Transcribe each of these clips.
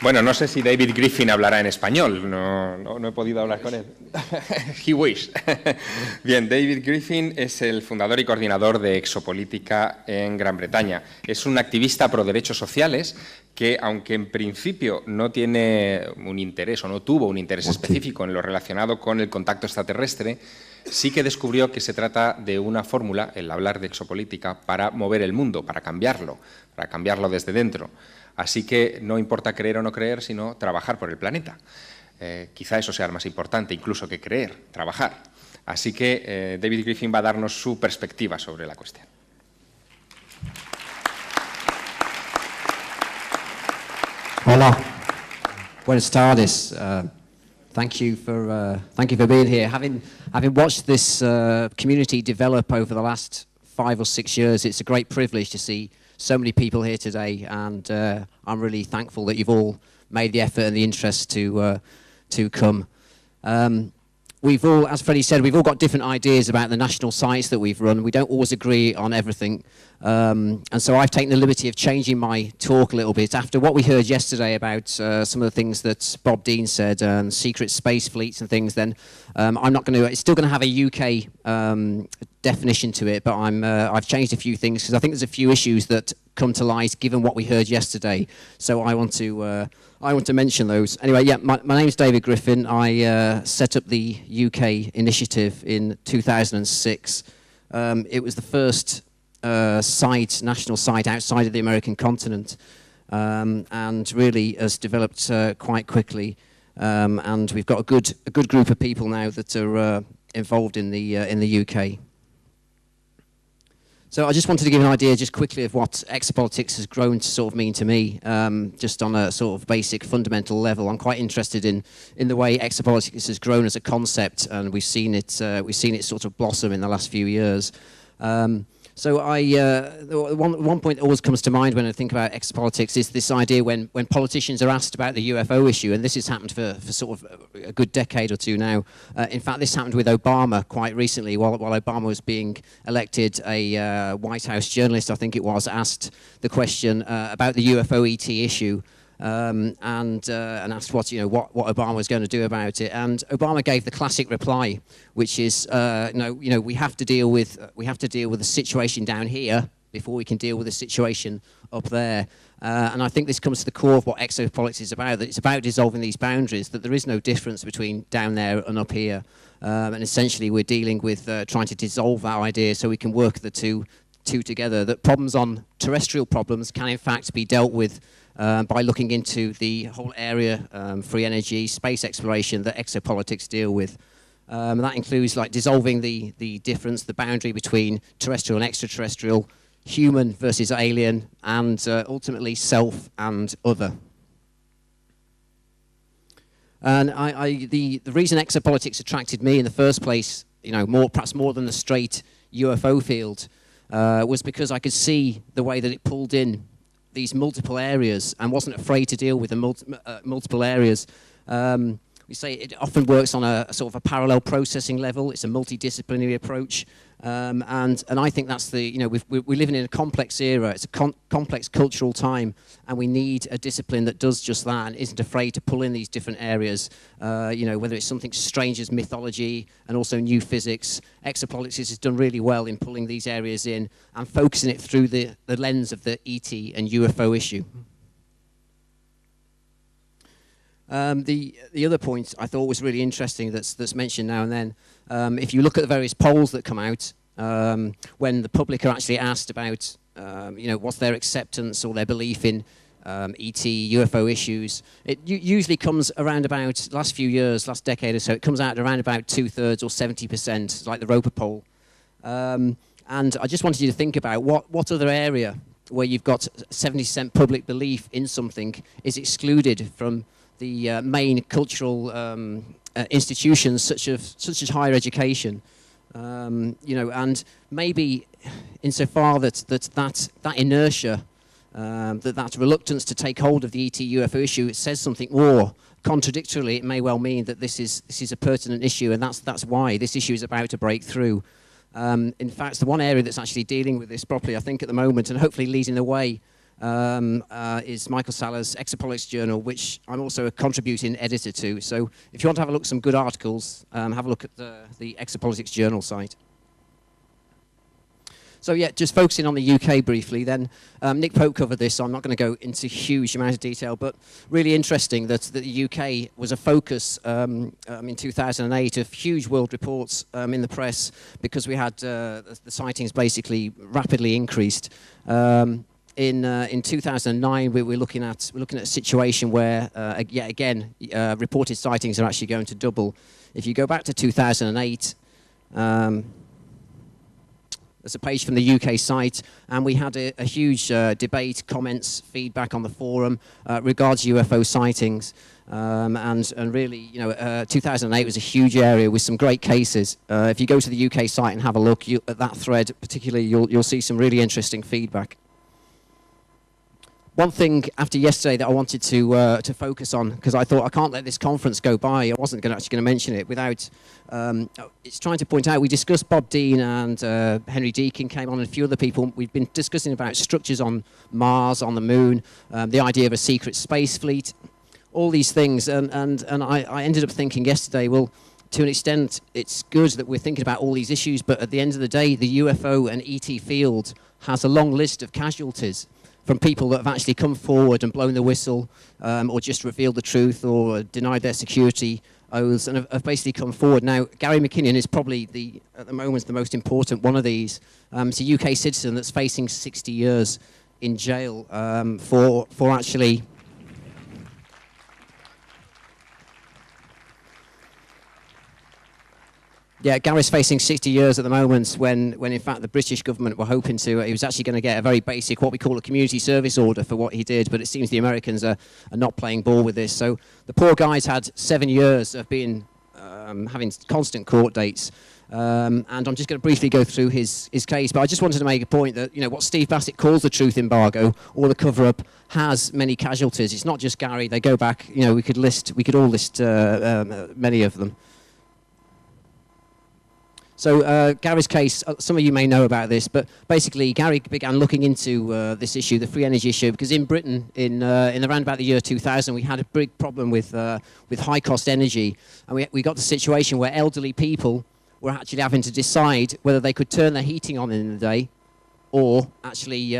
Bueno, no sé si David Griffin hablará en español, no he podido hablar con él. He wish. Bien, David Griffin es el fundador y coordinador de Exopolítica en Gran Bretaña. Es un activista pro derechos sociales que, aunque en principio no tiene un interés o no tuvo un interés específico en lo relacionado con el contacto extraterrestre, sí que descubrió que se trata de una fórmula, el hablar de exopolítica, para mover el mundo, para cambiarlo desde dentro. Así que no importa creer o no creer, sino trabajar por el planeta. Quizá eso sea más importante, incluso que creer, trabajar. Así que David Griffin va a darnos su perspectiva sobre la cuestión. Hola, buenas tardes. Thank you for being here. Having watched this community develop over the last 5 or 6 years, it's a great privilege to see so many people here today, and I'm really thankful that you've all made the effort and the interest to come. We've all, as Freddie said, we've all got different ideas about the national sites that we've run. We don't always agree on everything, and so I've taken the liberty of changing my talk a little bit after what we heard yesterday about some of the things that Bob Dean said and secret space fleets and things. Then I'm not going to. It's still going to have a UK definition to it, but I've changed a few things because I think there's a few issues that come to light given what we heard yesterday. So I want to mention those. Anyway, yeah, my name's David Griffin. I set up the UK initiative in 2006. It was the first national site outside of the American continent, and really has developed quite quickly. And we've got a good group of people now that are involved in the UK. So I just wanted to give an idea just quickly of what exopolitics has grown to sort of mean to me, just on a sort of basic fundamental level. I'm quite interested in the way exopolitics has grown as a concept, and we've seen it sort of blossom in the last few years. So one point that always comes to mind when I think about exopolitics is this idea when politicians are asked about the UFO issue, and this has happened for sort of a good decade or two now. In fact, this happened with Obama quite recently. While Obama was being elected, a White House journalist, I think it was, asked the question about the UFO ET issue. And asked what Obama was going to do about it, and Obama gave the classic reply, which is we have to deal with the situation down here before we can deal with the situation up there. And I think this comes to the core of what exopolitics is about. That it's about dissolving these boundaries. That there is no difference between down there and up here. And essentially, we're dealing with trying to dissolve that idea so we can work the two together. That terrestrial problems can in fact be dealt with by looking into the whole area, free energy, space exploration that exopolitics deal with. And that includes like dissolving the difference, the boundary between terrestrial and extraterrestrial, human versus alien, and ultimately self and other. And the reason exopolitics attracted me in the first place, perhaps more than the straight UFO field, was because I could see the way that it pulled in these multiple areas and wasn't afraid to deal with the multiple areas. We say it often works on a sort of a parallel processing level. It's a multidisciplinary approach, and I think that's we're living in a complex era. It's a complex cultural time, and we need a discipline that does just that and isn't afraid to pull in these different areas. Whether it's something strange as mythology and also new physics, exopolitics has done really well in pulling these areas in and focusing it through the lens of the ET and UFO issue. The other point I thought was really interesting that's mentioned now and then, if you look at the various polls that come out, when the public are actually asked about, what's their acceptance or their belief in ET, UFO issues, it usually comes around about, last few years, last decade or so, it comes out around about 2/3 or 70%, like the Roper poll. And I just wanted you to think about what other area where you've got 70% public belief in something is excluded from the main cultural institutions such as higher education, and maybe insofar that inertia, that reluctance to take hold of the ET UFO issue, it says something more. Contradictorily, it may well mean that this is a pertinent issue, and that's why this issue is about to break through. In fact, the one area that's actually dealing with this properly, I think, at the moment, and hopefully leading the way is Michael Saller's Exopolitics Journal, which I'm also a contributing editor to. So if you want to have a look at some good articles, have a look at the Exopolitics Journal site. So yeah, just focusing on the UK briefly then. Nick Pope covered this, so I'm not going to go into huge amount of detail, but really interesting that the UK was a focus in 2008 of huge world reports in the press, because we had the sightings basically rapidly increased. In 2009, we're looking at a situation where, yet again, reported sightings are actually going to double. If you go back to 2008, there's a page from the UK site, and we had a huge debate, comments, feedback on the forum regards UFO sightings. And really, 2008 was a huge area with some great cases. If you go to the UK site and have a look at that thread, particularly, you'll see some really interesting feedback. One thing after yesterday that I wanted to focus on, because I thought I can't let this conference go by, I wasn't actually going to mention it without, it's trying to point out, we discussed Bob Dean and Henry Deakin came on, and a few other people. We've been discussing about structures on Mars, on the moon, the idea of a secret space fleet, all these things, and I ended up thinking yesterday, well, to an extent, it's good that we're thinking about all these issues, but at the end of the day, the UFO and ET field has a long list of casualties from people that have actually come forward and blown the whistle, or just revealed the truth, or denied their security oaths, and have basically come forward. Now, Gary McKinnon is probably, at the moment, the most important one of these. It's a UK citizen that's facing 60 years in jail for actually... Yeah, Gary's facing 60 years at the moment when in fact the British government were hoping to, he was actually going to get a very basic, what we call a community service order for what he did, but it seems the Americans are not playing ball with this. So the poor guy's had 7 years of being, having constant court dates. And I'm just going to briefly go through his case, but I just wanted to make a point that, what Steve Bassett calls the truth embargo, or the cover-up, has many casualties. It's not just Gary, they go back, we could all list many of them. So Gary's case, some of you may know about this, but basically Gary began looking into this issue, the free energy issue, because in Britain, in around about the year 2000, we had a big problem with high-cost energy, and we got the situation where elderly people were actually having to decide whether they could turn their heating on in the day, or actually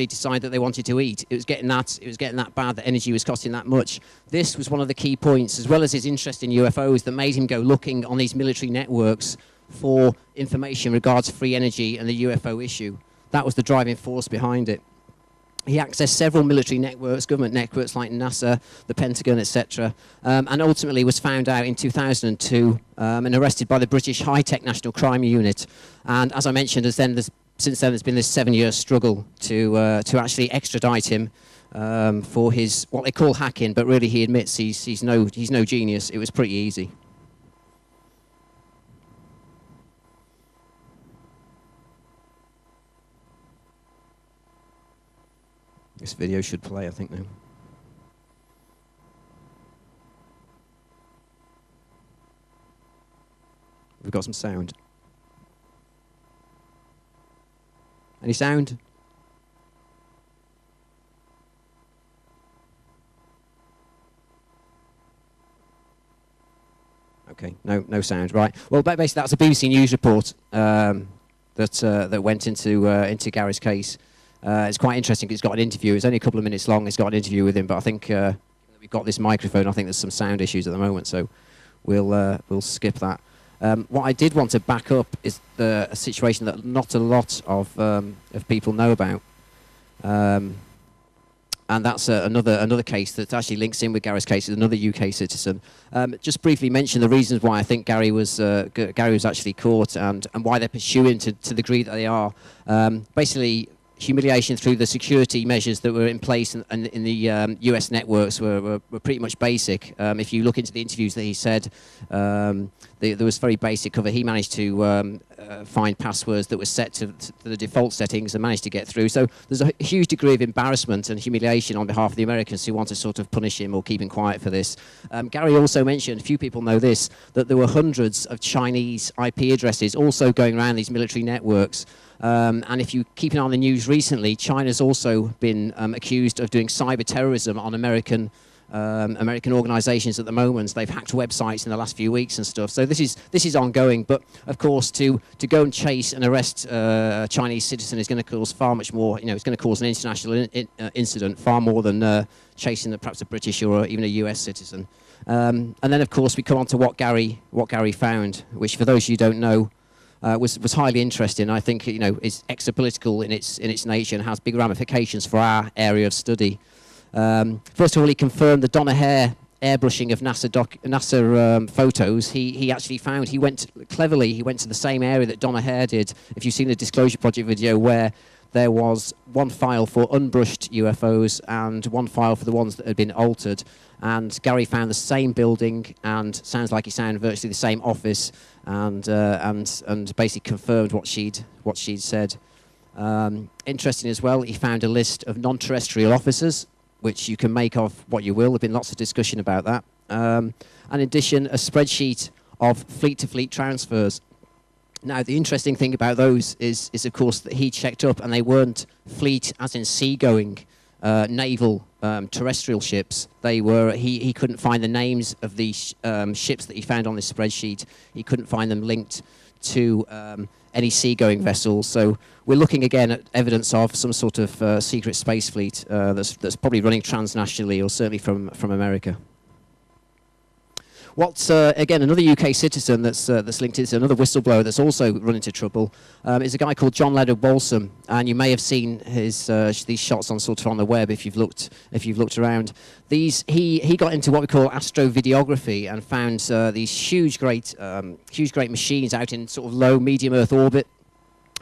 decide that they wanted to eat. It was getting that bad, that energy was costing that much. This was one of the key points, as well as his interest in UFOs, that made him go looking on these military networks for information regards free energy and the UFO issue. That was the driving force behind it. He accessed several military networks, government networks like NASA, the Pentagon, etc., and ultimately was found out in 2002 and arrested by the British High-Tech National Crime Unit. And as I mentioned, since then there's been this 7-year struggle to actually extradite him for his, what they call hacking, but really he admits he's no genius. It was pretty easy. This video should play, I think, now. We've got some sound. Any sound? Okay, no sound. Right. Well, basically, that's a BBC News report that went into Gary's case. It's quite interesting. It's got an interview. It's only a couple of minutes long. It's got an interview with him, but I think we've got this microphone. I think there's some sound issues at the moment, so we'll skip that. What I did want to back up is a situation that not a lot of people know about, and that's another case that actually links in with Gary's case. Is another UK citizen. Just briefly mention the reasons why I think Gary was actually caught, and why they're pursuing to the degree that they are. Basically, humiliation through the security measures that were in place in the US networks were pretty much basic. If you look into the interviews that he said, there was very basic cover. He managed to find passwords that were set to the default settings and managed to get through. So there's a huge degree of embarrassment and humiliation on behalf of the Americans who want to sort of punish him or keep him quiet for this. Gary also mentioned, few people know this, that there were hundreds of Chinese IP addresses also going around these military networks. And if you keep an eye on the news recently, China's also been accused of doing cyber terrorism on American organisations at the moment. They've hacked websites in the last few weeks and stuff. So this is ongoing. But of course, to go and chase and arrest a Chinese citizen is going to cause far much more. You know, it's going to cause an international incident far more than chasing perhaps a British or even a US citizen. And then of course we come on to what Gary found, which for those of you who don't know, was highly interesting. I think, you know, is exopolitical in its nature and has big ramifications for our area of study. First of all, he confirmed the Donna Hare airbrushing of NASA photos. He actually found, he went to the same area that Donna Hare did. If you've seen the Disclosure Project video, where there was one file for unbrushed UFOs and one file for the ones that had been altered. And Gary found the same building, and sounds like he found virtually the same office, and basically confirmed what she'd said. Interesting as well, he found a list of non-terrestrial officers, which you can make of what you will. There's been lots of discussion about that. And in addition, a spreadsheet of fleet-to-fleet transfers. Now, the interesting thing about those is of course, that he checked up, and they weren't fleet as in sea-going naval terrestrial ships. They were, he couldn't find the names of these ships that he found on this spreadsheet. He couldn't find them linked to any seagoing vessels. So we're looking again at evidence of some sort of secret space fleet that's probably running transnationally, or certainly from America. What's again another UK citizen that's linked into another whistleblower that's also run into trouble is a guy called John Lennard Walson, and you may have seen his these shots on sort of on the web if you've looked around. He got into what we call astrovideography and found these huge great machines out in sort of low medium Earth orbit.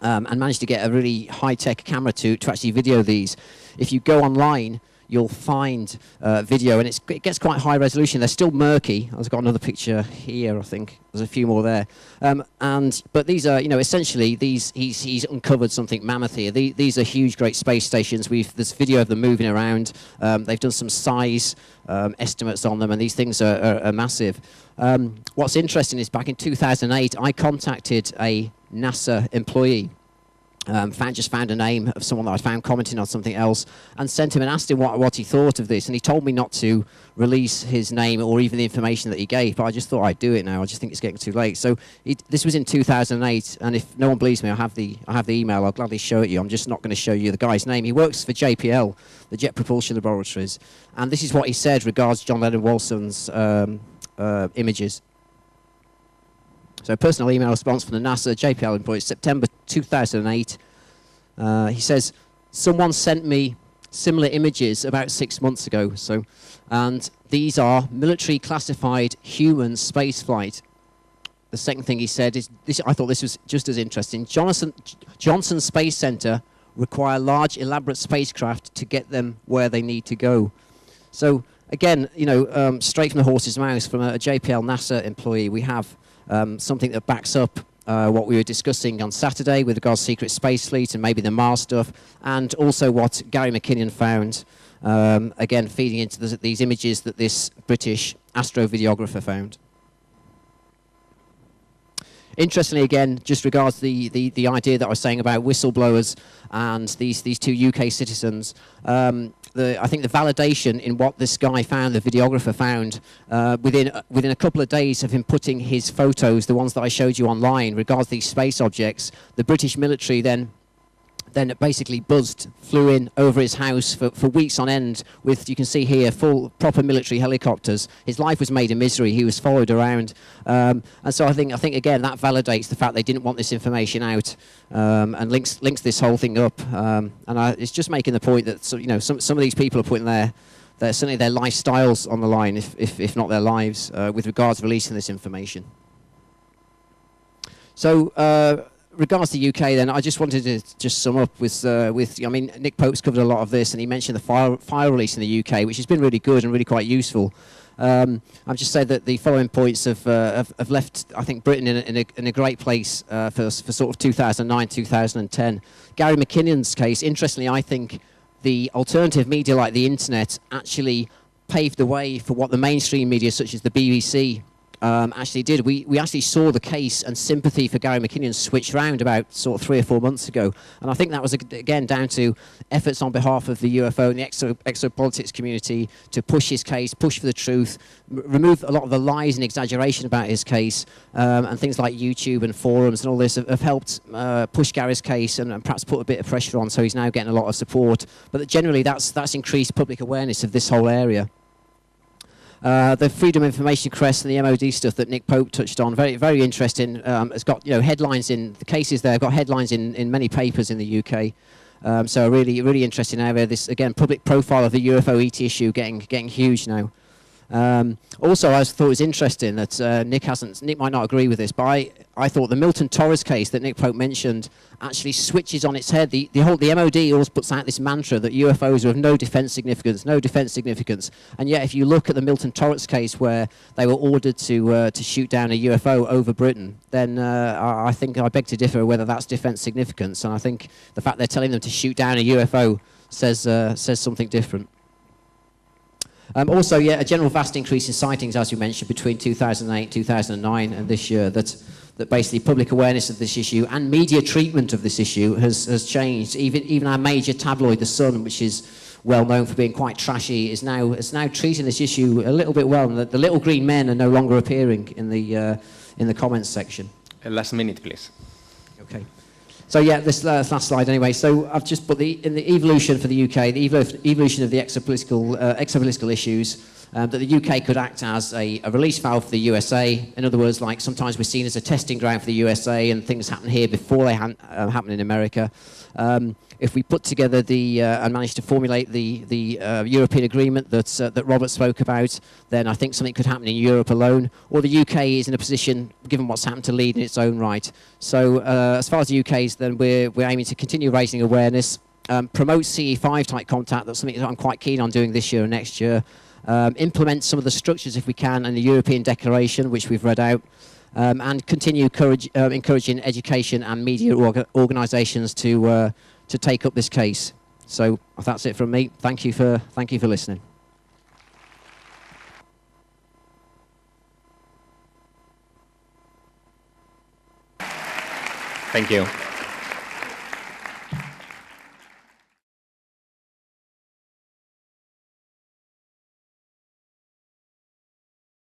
And managed to get a really high-tech camera to actually video these. If you go online, you'll find video, and it gets quite high resolution. They're still murky. I've got another picture here, I think. There's a few more there. But these are, you know, essentially, he's uncovered something mammoth here. These are huge, great space stations. There's video of them moving around. They've done some size estimates on them, and these things are massive. What's interesting is back in 2008, I contacted a NASA employee. Just found a name of someone that I found commenting on something else, and sent him and asked him what he thought of this. And he told me not to release his name or even the information that he gave, but I just thought I'd do it now. I just think it's getting too late. So this was in 2008, and if no one believes me, I have the email. I'll gladly show it you. I'm just not going to show you the guy's name. He works for JPL, the Jet Propulsion Laboratories, and this is what he said regards John Lennard Walson's images. So personal email response from the NASA JPL employee, September 2008. He says, someone sent me similar images about 6 months ago. And these are military classified human spaceflight. The second thing he said is, I thought this was just as interesting. Johnson Space Center require large, elaborate spacecraft to get them where they need to go. So again, you know, straight from the horse's mouth, from a JPL NASA employee, we have something that backs up what we were discussing on Saturday with regards to secret space fleet and maybe the Mars stuff, and also what Gary McKinnon found, again feeding into these images that this British astrovideographer found. Interestingly, again, just regards the idea that I was saying about whistleblowers and these two UK citizens, I think the validation in what this guy found, the videographer found, within a couple of days of him putting his photos, the ones that I showed you online, regards these space objects, the British military then basically flew in over his house for weeks on end with, you can see here, full proper military helicopters. His life was made a misery. He was followed around, and so I think again that validates the fact they didn't want this information out, and links this whole thing up. It's just making the point that some of these people are putting certainly their lifestyles on the line, if not their lives, with regards to releasing this information. So. regards to the UK, then I just wanted to just sum up with I mean, Nick Pope's covered a lot of this, and he mentioned the file release in the UK, which has been really good and really quite useful. I've just said that the following points have left, I think, Britain in a great place for sort of 2009, 2010. Gary McKinnon's case, interestingly, I think the alternative media like the internet actually paved the way for what the mainstream media, such as the BBC, actually did. We actually saw the case and sympathy for Gary McKinnon switch round about sort of 3 or 4 months ago, and I think that was again down to efforts on behalf of the UFO and the exopolitics community to push his case, push for the truth, remove a lot of the lies and exaggeration about his case, and things like YouTube and forums and all this have helped push Gary's case and perhaps put a bit of pressure on, so he's now getting a lot of support. But generally that's increased public awareness of this whole area. The Freedom of Information crest and the MOD stuff that Nick Pope touched on, very, very interesting. It's got, you know, headlines in the cases there. Have got headlines in many papers in the UK. So a really, really interesting area. This again, public profile of the UFO ET issue getting huge now. Also, I thought it was interesting that Nick might not agree with this, but I thought the Milton Torres case that Nick Pope mentioned actually switches on its head. The MOD always puts out this mantra that UFOs are of no defence significance, and yet if you look at the Milton Torres case where they were ordered to shoot down a UFO over Britain, then I think I beg to differ whether that's defence significance, and I think the fact they're telling them to shoot down a UFO says something different. Also, yeah, a general vast increase in sightings, as you mentioned, between 2008, 2009 and this year, that basically public awareness of this issue and media treatment of this issue has changed. Even our major tabloid, The Sun, which is well known for being quite trashy, is now treating this issue a little bit well. The little green men are no longer appearing in the comments section. Last minute, please. Okay. So yeah, this last slide anyway. So I've just put in the evolution for the UK, the evolution of the exopolitical issues, that the UK could act as a release valve for the USA. In other words, like sometimes we're seen as a testing ground for the USA, and things happen here before they happen in America. If we put together and manage to formulate the European agreement that Robert spoke about, then I think something could happen in Europe alone. Or the UK is in a position, given what's happened, to lead in its own right. So as far as the UK is, then we're aiming to continue raising awareness, promote CE5 type contact. That's something that I'm quite keen on doing this year and next year. Implement some of the structures, if we can, in the European Declaration, which we've read out. And continue encouraging education and media organisations to take up this case. So that's it from me. Thank you for listening. Thank you.